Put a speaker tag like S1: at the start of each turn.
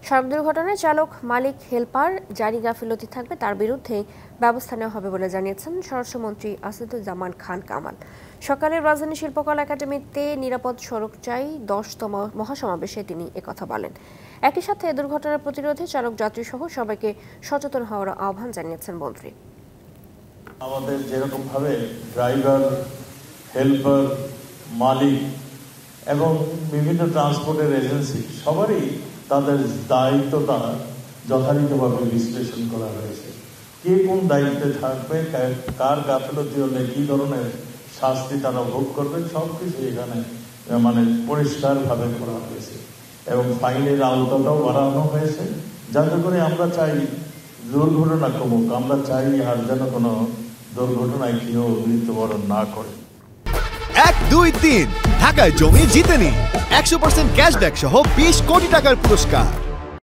S1: সড়ক দুর্ঘটনায় চালক, মালিক, হেলপার জারি গাফিলতি থাকবে তার বিরুদ্ধে ব্যবস্থা নেওয়া হবে বলে জানিয়েছেন স্বরাষ্ট্রমন্ত্রী আসাদুজ্জামান খান কামাল। সকালে রাজধানী শিল্পকলা একাডেমিতে নিরাপদ সড়ক চাই 10তম মহাসমাবেশে তিনি একথা বলেন। একই সাথে দুর্ঘটনা প্রতিরোধে চালক যাত্রী সহ সবাইকে সচেতন হওয়ার আহ্বান জানিয়েছেন মন্ত্রী।
S2: আমাদের যেরকম ভাবে ড্রাইভার, হেল্পার, মালিক এবং বিভিন্ন ট্রান্সপোর্টের এজেন্সি সবারই তাদের দায়িত্বটা যথাযথভাবে বিশ্লেষণ করা হয়েছে। কে কোন দায়িত্বে থাকবে, কার গাফিলতি হলে কি ধরনের শাস্তি তারা ভোগ করবে, সবকিছু এখানে পরিষ্কারভাবে করা হয়েছে এবং ফাইনের আওতাটাও বাড়ানো হয়েছে, যাতে করে আমরা চাই দুর্ঘটনা কমুক। আমরা চাই আর যেন কোনো দুর্ঘটনায় কেউ মৃত্যুবরণ না করে।
S3: 1, 2, 3 ঢাকায় জমি জিতে নিন 100% ক্যাশব্যাক সহ 20 কোটি টাকার পুরস্কার।